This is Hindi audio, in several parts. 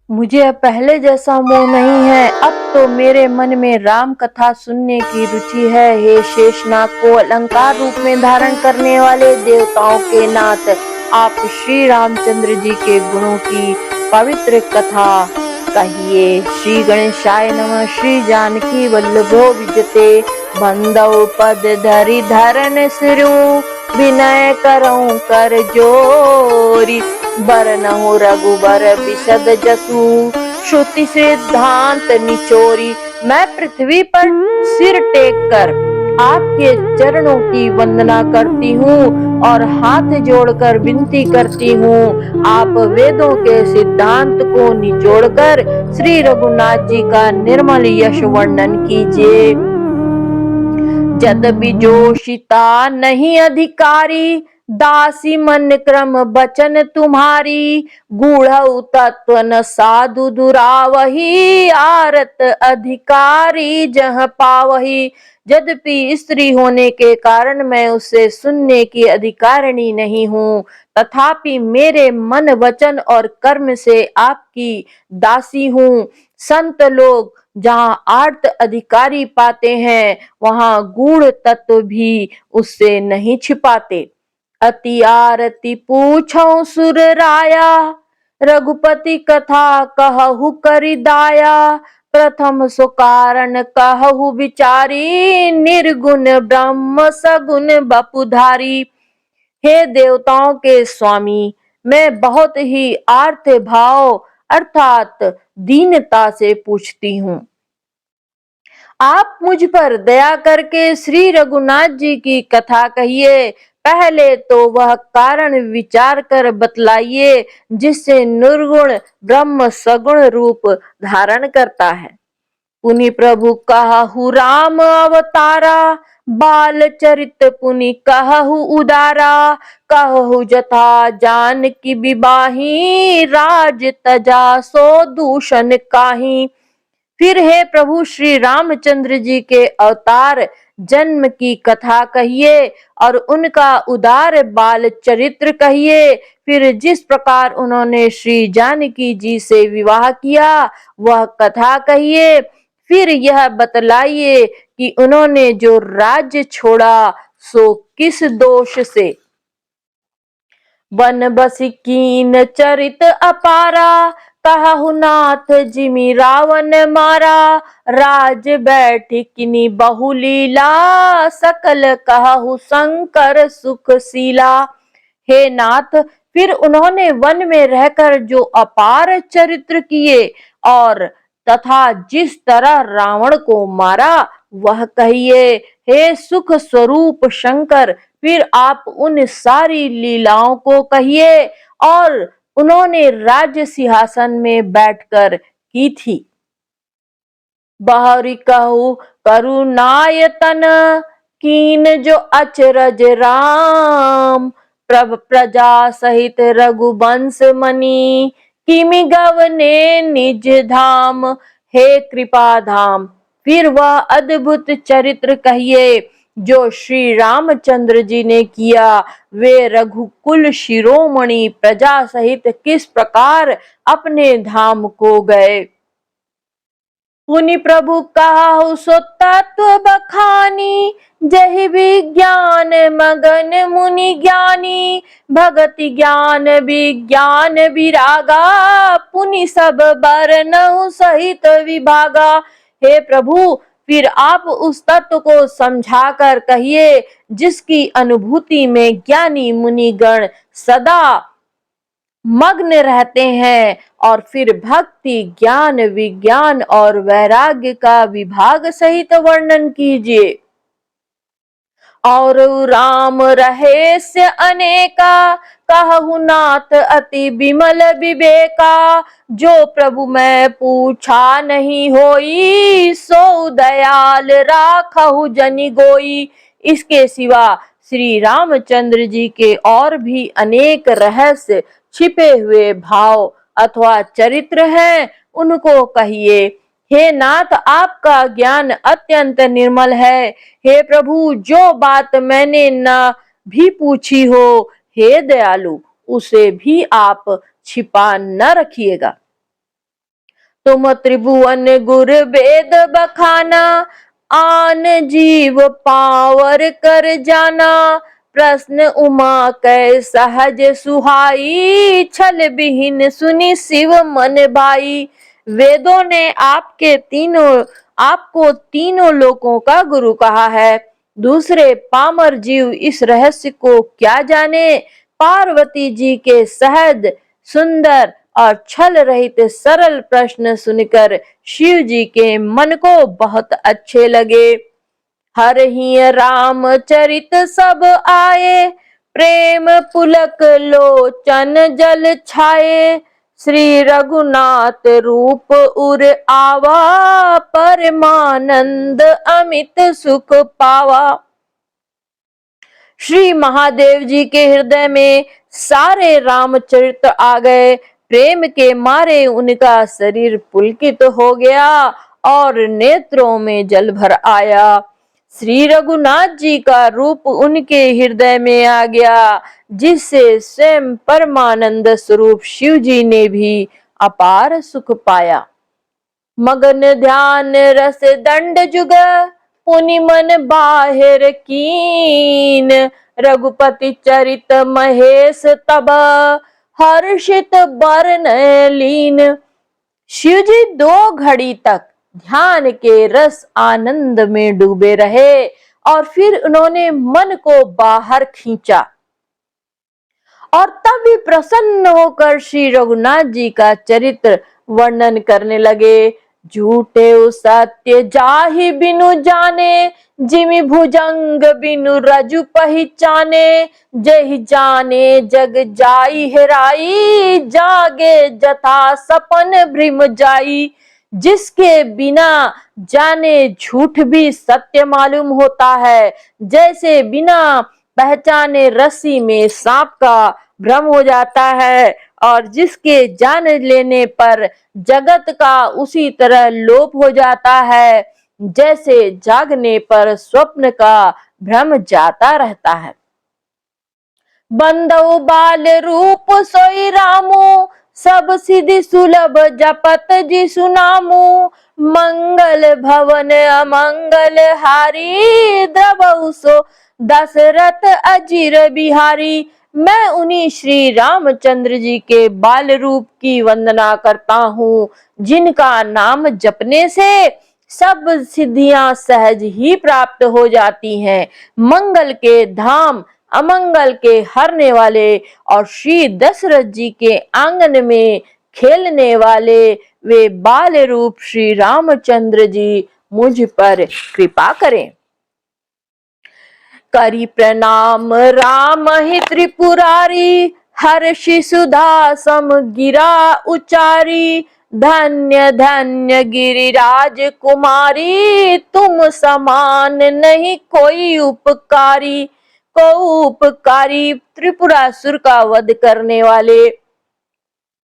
मुझे अब पहले जैसा मोह नहीं है। अब तो मेरे मन में राम कथा सुनने की रुचि है। हे शेषनाग को अलंकार रूप में धारण करने वाले देवताओं के नाथ, आप श्री रामचंद्र जी के गुणों की पवित्र कथा कहिए। श्री गणेशाय नमः। श्री जानकी वल्लभो विजते, बंदौ पद धरि धरन सिरु, विनय करऊं कर जोरी, बरनहु रघुबर बिशद जसु, श्रुति सिद्धांत निचोरी। मैं पृथ्वी पर सिर टेक कर आपके चरणों की वंदना करती हूँ और हाथ जोड़कर विनती करती हूँ, आप वेदों के सिद्धांत को निचोड़कर श्री रघुनाथ जी का निर्मल यश वर्णन कीजिए। जदपि जोशिता नहीं अधिकारी, दासी मन क्रम बचन तुम्हारी, गूढ़ तत्व न साधु दुरावही, आरत अधिकारी जह पावही। यद्यपि स्त्री होने के कारण मैं उसे सुनने की अधिकारिणी नहीं हूँ, तथापि मेरे मन वचन और कर्म से आपकी दासी हूँ। संत लोग जहाँ आर्त अधिकारी पाते हैं, वहाँ गूढ़ तत्व भी उससे नहीं छिपाते। अति आरती पूछो सुर राया, रघुपति कथा कहु करि दाया, प्रथम सो कारण कहु विचारी, निर्गुण ब्रह्म सगुण बपुधारी। हे देवताओं के स्वामी, मैं बहुत ही आर्त भाव अर्थात दीनता से पूछती हूँ। आप मुझ पर दया करके श्री रघुनाथ जी की कथा कहिए। पहले तो वह कारण विचार कर बतलाइए जिससे निर्गुण ब्रह्म सगुण रूप धारण करता है। पुनि प्रभु कहु राम अवतारा, बाल चरित पुनि कहु उदारा, कहु जथा जानकी विवाही, राज तजा सो दूषण काहीं। फिर हे प्रभु श्री रामचंद्र जी के अवतार जन्म की कथा कहिए और उनका उदार बाल चरित्र कहिए। फिर जिस प्रकार उन्होंने श्री जानकी जी से विवाह किया वह कथा कहिए। फिर यह बतलाइए कि उन्होंने जो राज्य छोड़ा सो किस दोष से। वन बसी कीन चरित अपारा, कहु नाथ जिमि रावण मारा, राज बैठी किनी बहुलीला, सकल कहु शंकर सुखशीला। हे नाथ, फिर उन्होंने वन में रहकर जो अपार चरित्र किए और तथा जिस तरह रावण को मारा वह कहिए। हे सुख स्वरूप शंकर, फिर आप उन सारी लीलाओं को कहिए और उन्होंने राज्य सिंहासन में बैठकर की थी। बहरी कहु करुणायतन, कीन जो अचरज राम, प्रजा सहित रघुवंश मनी, किमि गवने निज धाम। हे कृपा धाम, फिर वह अद्भुत चरित्र कहिए जो श्री रामचंद्र जी ने किया। वे रघुकुल शिरोमणि प्रजा सहित किस प्रकार अपने धाम को गए। पुनि प्रभु कहु सो तत्व बखानी, जहि विज्ञान मगन मुनि ज्ञानी, भगति ज्ञान विज्ञान विरागा, पुनि सब बरनहु सहित विभागा। हे प्रभु, फिर आप उस तत्व को समझाकर कहिए जिसकी अनुभूति में ज्ञानी मुनिगण सदा मग्न रहते हैं। और फिर भक्ति ज्ञान विज्ञान और वैराग्य का विभाग सहित वर्णन कीजिए। और राम रहेस्य अनेका, कहु नाथ अति विमल विवेका, जो प्रभु मैं पूछा नहीं होई, सो दयाल राखहु जनि गोई। इसके सिवा श्री रामचंद्र जी के और भी अनेक रहस्य छिपे हुए भाव अथवा चरित्र हैं, उनको कहिए। हे नाथ, आपका ज्ञान अत्यंत निर्मल है। हे प्रभु, जो बात मैंने न भी पूछी हो, हे दयालु, उसे भी आप छिपा न रखिएगा। तुम त्रिभुवन गुर वेद बखाना, आन जीव पावर कर जाना। प्रश्न उमा कै सहज सुहाई, छल विहीन सुनी शिव मन भाई। वेदों ने आपको तीनों लोकों का गुरु कहा है। दूसरे पामर जीव इस रहस्य को क्या जाने। पार्वती जी के सहज, सुंदर और छल रहित सरल प्रश्न सुनकर शिव जी के मन को बहुत अच्छे लगे। हरहि रामचरित सब आए, प्रेम पुलक लोचन जल छाए। श्री रघुनाथ रूप उर आवा, परमानंद अमित सुख पावा। श्री महादेव जी के हृदय में सारे रामचरित आ गए। प्रेम के मारे उनका शरीर पुलकित हो गया और नेत्रों में जल भर आया। श्री रघुनाथ जी का रूप उनके हृदय में आ गया, जिससे स्वयं परमानंद स्वरूप शिव जी ने भी अपार सुख पाया। मगन ध्यान रस दंड जुग, पुनि मन बाहिर कीन। रघुपति चरित महेश तब, हर्षित बरन लीन। शिव जी 2 घड़ी तक ध्यान के रस आनंद में डूबे रहे और फिर उन्होंने मन को बाहर खींचा और तब भी प्रसन्न होकर श्री रघुनाथ जी का चरित्र वर्णन करने लगे। झूठे सत्य जाहि बिनु जाने, जिमि भुजंग बिनु रजु पहिचाने। जहि जाने जग जाई हेराई, जागे जथा सपन भ्रम जाई। जिसके बिना जाने झूठ भी सत्य मालूम होता है, जैसे बिना पहचाने रस्सी में सांप का भ्रम हो जाता है और जिसके जान लेने पर जगत का उसी तरह लोप हो जाता है, जैसे जागने पर स्वप्न का भ्रम जाता रहता है। बंदौ बाल रूप सोई रामू, सब सिद्धि सुलभ जपत जिसु नामू। मंगल भवन अमंगल हारी, द्रवहु सो दशरथ अजीर बिहारी। मैं उन्हीं श्री रामचंद्र जी के बाल रूप की वंदना करता हूँ, जिनका नाम जपने से सब सिद्धियां सहज ही प्राप्त हो जाती हैं। मंगल के धाम, अमंगल के हरने वाले और श्री दशरथ जी के आंगन में खेलने वाले वे बाल रूप श्री रामचंद्र जी मुझ पर कृपा करें। करी प्रणाम राम ही त्रिपुरारी, हर्षि सुधा सम गिरा उचारी। धन्य धन्य गिरिराज कुमारी, तुम समान नहीं कोई उपकारी। को उपकारी त्रिपुरासुर का वध करने वाले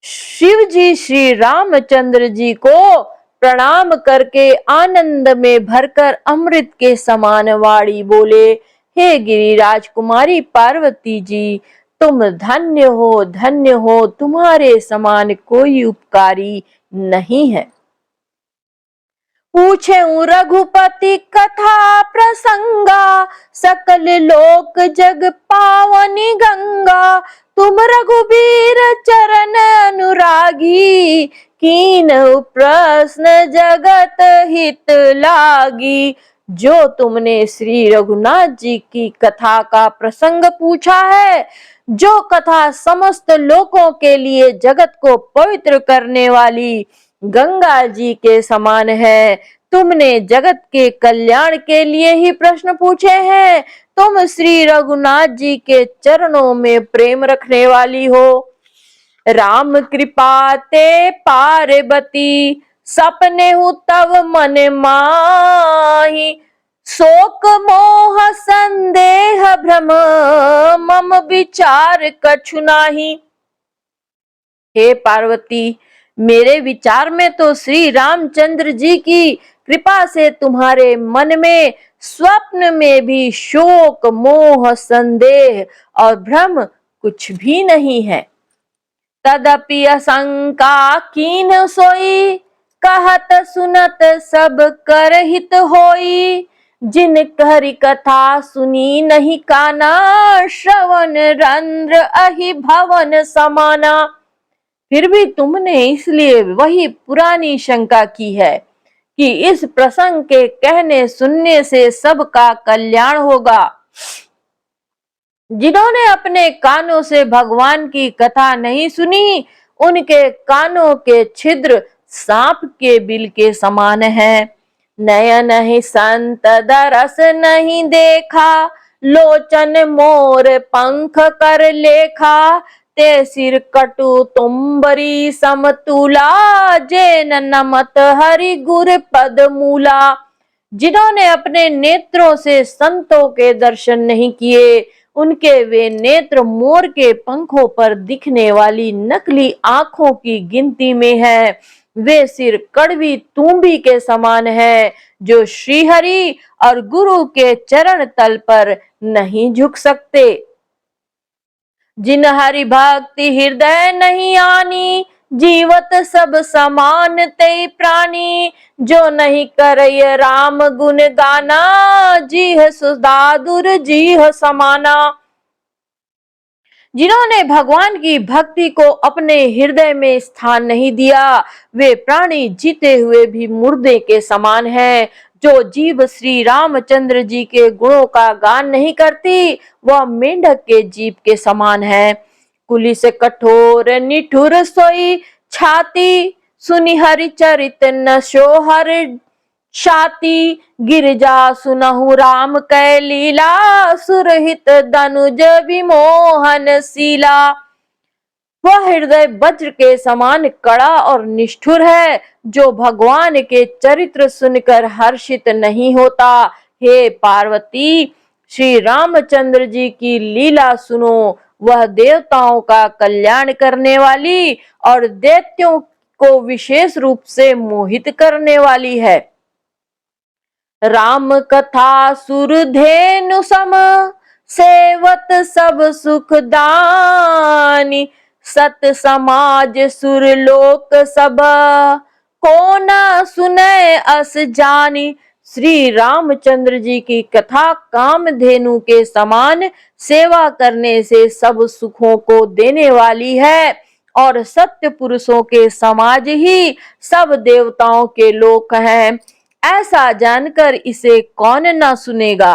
शिव जी श्री रामचंद्र जी को प्रणाम करके आनंद में भरकर अमृत के समान वाणी बोले। हे गिरिराज कुमारी पार्वती जी, तुम धन्य हो, तुम्हारे समान कोई उपकारी नहीं है। पूछे रघुपति कथा प्रसंगा, सकल लोक जग पावनी गंगा। तुम रघुबीर चरण अनुरागी, कीन्हु प्रश्न जगत हित लागी। जो तुमने श्री रघुनाथ जी की कथा का प्रसंग पूछा है, जो कथा समस्त लोकों के लिए जगत को पवित्र करने वाली गंगा जी के समान है, तुमने जगत के कल्याण के लिए ही प्रश्न पूछे हैं। तुम श्री रघुनाथ जी के चरणों में प्रेम रखने वाली हो। राम कृपा ते पार्वती, सपने हूँ तब मन माही। शोक मोह संदेह भ्रम, मम विचार कछु नाही। हे पार्वती, मेरे विचार में तो श्री रामचंद्र जी की कृपा से तुम्हारे मन में स्वप्न में भी शोक मोह संदेह और भ्रम कुछ भी नहीं है। तदपि आशंका कीन्हु सोई, कहत सुनत सब कर हित होई, जिन हरि कथा सुनी नहीं काना, श्रवण रंध्र अहि भवन समाना। फिर भी तुमने इसलिए वही पुरानी शंका की है कि इस प्रसंग के कहने सुनने से सबका कल्याण होगा। जिन्होंने अपने कानों से भगवान की कथा नहीं सुनी, उनके कानों के छिद्र सांप के बिल के समान हैं। नयन ही संत दरस नहीं देखा, लोचन मोर पंख कर लेखा, ते सिर कटु तुम्बरी समतुला, जेन नमत हरि गुर पद मूला। जिन्होंने अपने नेत्रों से संतों के दर्शन नहीं किए, उनके वे नेत्र मोर के पंखों पर दिखने वाली नकली आंखों की गिनती में है। वे सिर कड़वी तूंबी के समान है, जो श्रीहरि और गुरु के चरण तल पर नहीं झुक सकते। जिन हरि भक्ति हृदय नहीं आनी, जीवत सब समान ते प्राणी, जो नहीं करय राम गुण गाना, जीह सुदादुर जीह समाना। जिन्होंने भगवान की भक्ति को अपने हृदय में स्थान नहीं दिया, वे प्राणी जीते हुए भी मुर्दे के समान हैं। जो जीव श्री रामचंद्र जी के गुणों का गान नहीं करती, वह मेंढक के जीव के समान है। कुली से कठोर निठुर सोई छाती, सुनि हरि चरित न शोहर छाती, गिरजा सुनहु राम कै लीला, सुरहित दनुज विमोहन शीला। वह हृदय वज्र के समान कड़ा और निष्ठुर है, जो भगवान के चरित्र सुनकर हर्षित नहीं होता। हे पार्वती, श्री रामचंद्र जी की लीला सुनो। वह देवताओं का कल्याण करने वाली और दैत्यों को विशेष रूप से मोहित करने वाली है। राम कथा सुरधेनु सम, सेवत सब सुख दानी, सत समाज सुरलोक सब, को न सुने अस जानी। श्री रामचंद्र जी की कथा कामधेनु के समान सेवा करने से सब सुखों को देने वाली है, और सत्य पुरुषों के समाज ही सब देवताओं के लोक हैं। ऐसा जानकर इसे कौन न सुनेगा।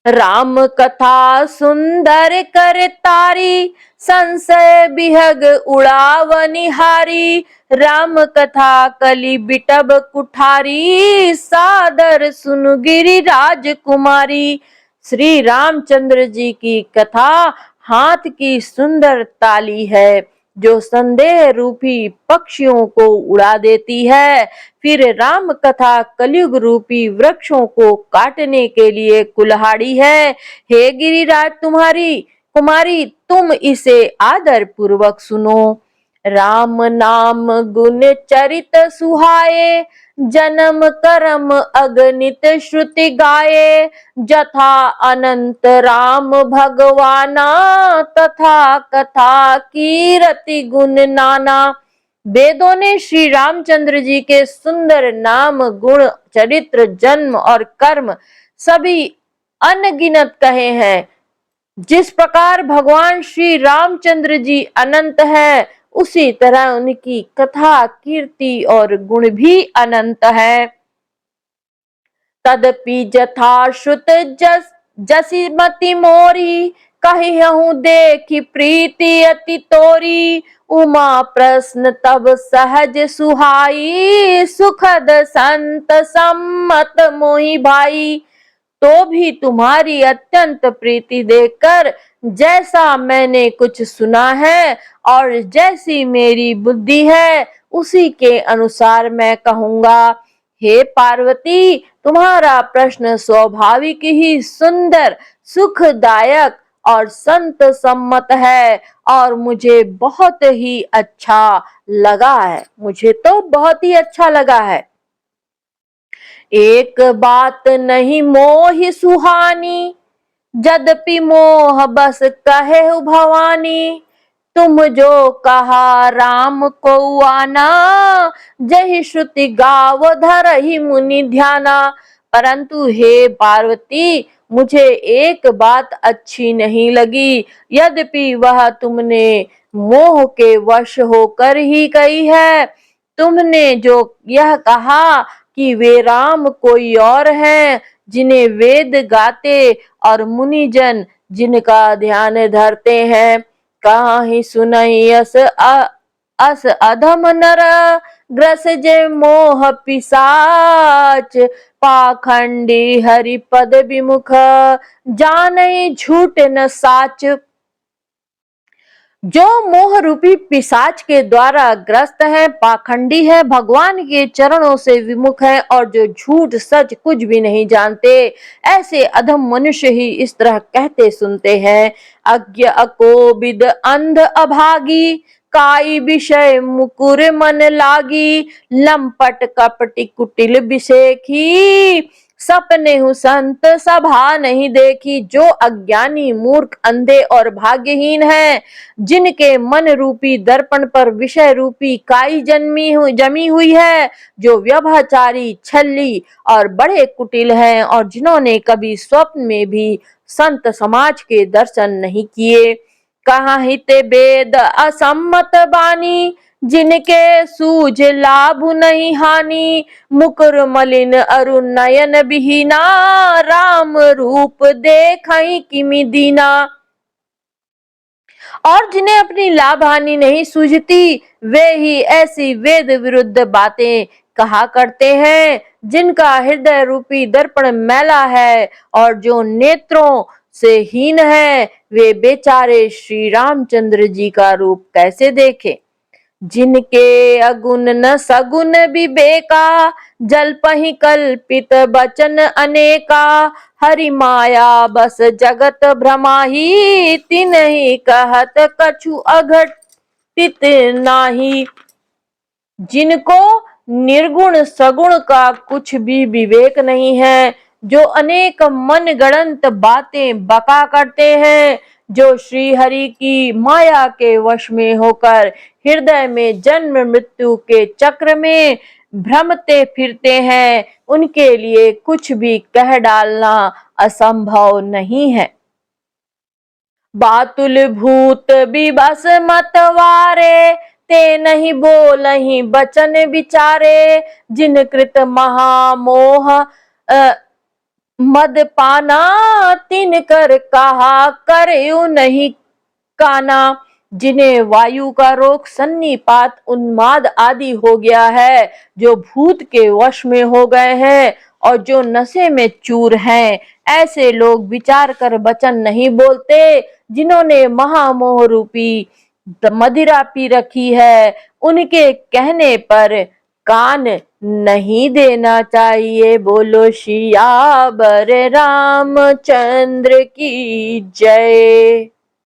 राम कथा सुंदर कर तारी, संशय बिहग उड़ावनिहारी, राम कथा कली बिटब कुठारी, सादर सुनु गिरिराज कुमारी। श्री रामचंद्र जी की कथा हाथ की सुंदर ताली है, जो संदेह रूपी पक्षियों को उड़ा देती है। फिर राम कथा कलयुग रूपी वृक्षों को काटने के लिए कुल्हाड़ी है। हे गिरिराज कुमारी, तुम इसे आदर पूर्वक सुनो। राम नाम गुण चरित सुहाए, जन्म कर्म अगणित श्रुति गाये, जथा अनंत राम भगवाना, तथा कथा कीरति गुण नाना। वेदों ने श्री रामचंद्र जी के सुंदर नाम, गुण, चरित्र, जन्म और कर्म सभी अनगिनत कहे हैं। जिस प्रकार भगवान श्री रामचंद्र जी अनंत है, उसी तरह उनकी कथा, कीर्ति और गुण भी अनंत है। तदपि जथा श्रुत जसी मति मोरी, कहिहूँ देखी प्रीति अति तोरी, उमा प्रश्न तब सहज सुहाई, सुखद संत सम्मत मोहि भाई। तो भी तुम्हारी अत्यंत प्रीति देखकर जैसा मैंने कुछ सुना है और जैसी मेरी बुद्धि है, उसी के अनुसार मैं कहूंगा। हे पार्वती, तुम्हारा प्रश्न स्वाभाविक ही सुंदर, सुखदायक और संत सम्मत है, और मुझे बहुत ही अच्छा लगा है। मुझे तो बहुत ही अच्छा लगा है। एक बात नहीं मोहि सुहानी, यद्यपि मोह बस कहे भवानी, तुम जो कहा राम को आना, जही श्रुति गाव धरहि मुनि ध्याना। परंतु हे पार्वती, मुझे एक बात अच्छी नहीं लगी, यद्यपि वह तुमने मोह के वश होकर ही कही है। तुमने जो यह कहा कि वे राम कोई और हैं, जिन्हें वेद गाते और मुनिजन जिनका ध्यान धरते हैं। काहि सुनहि अस अधम नर, ग्रस जे मोह पिसाच। पाखंडी हरि पद विमुख, जानहि झूठ न साच। जो मोह रूपी पिशाच के द्वारा ग्रस्त है, पाखंडी है, भगवान के चरणों से विमुख है और जो झूठ सच कुछ भी नहीं जानते, ऐसे अधम मनुष्य ही इस तरह कहते सुनते हैं। अज्ञ अकोविद अंध अभागी, काई विषय मुकुर मन लागी। लंपट कपटी कुटिल विषेखी, सपने हु संत सभा नहीं देखी। जो अज्ञानी मूर्ख अंधे और भाग्यहीन हैं, जिनके मन रूपी दर्पण पर विषय रूपी काई जमी हुई है, जो व्यभिचारी, छल्ली और बड़े कुटिल हैं, और जिन्होंने कभी स्वप्न में भी संत समाज के दर्शन नहीं किए। कहाँ हित वेद असम्मत बानी, जिनके सूझ लाभ नहीं हानि। मुकुर मलिन अरु नयन बिहीना, राम रूप देखहि किमि दीना। और जिन्हें अपनी लाभ हानि नहीं सूझती, वे ही ऐसी वेद विरुद्ध बातें कहा करते हैं। जिनका हृदय रूपी दर्पण मैला है और जो नेत्रों से हीन है, वे बेचारे श्री रामचंद्र जी का रूप कैसे देखे। जिनके अगुण न सगुण विवेका, जल्पहि कल्पित बचन अनेका। हरि माया बस जगत भ्रमाही, तिन्हि कहत कछु अघटित नाही। जिनको निर्गुण सगुण का कुछ भी विवेक नहीं है, जो अनेक मन गणंत बातें बका करते हैं, जो श्री हरि की माया के वश में होकर हृदय में जन्म मृत्यु के चक्र में भ्रमते फिरते हैं, उनके लिए कुछ भी कह डालना असंभव नहीं है। बातुल भूत विबस मतवारे, ते नहीं बोलहि बचन विचारे। जिन कृत महामोह मद पाना, तिन कर कहा करयु नहीं काना। जिन्हें वायु का रोग, सन्निपात, उन्माद आदि हो गया है, जो भूत के वश में हो गए हैं और जो नशे में चूर हैं, ऐसे लोग विचार कर वचन नहीं बोलते। जिन्होंने महामोह रूपी मदिरा पी रखी है, उनके कहने पर कान नहीं देना चाहिए। बोलो सियावर रामचंद्र की जय।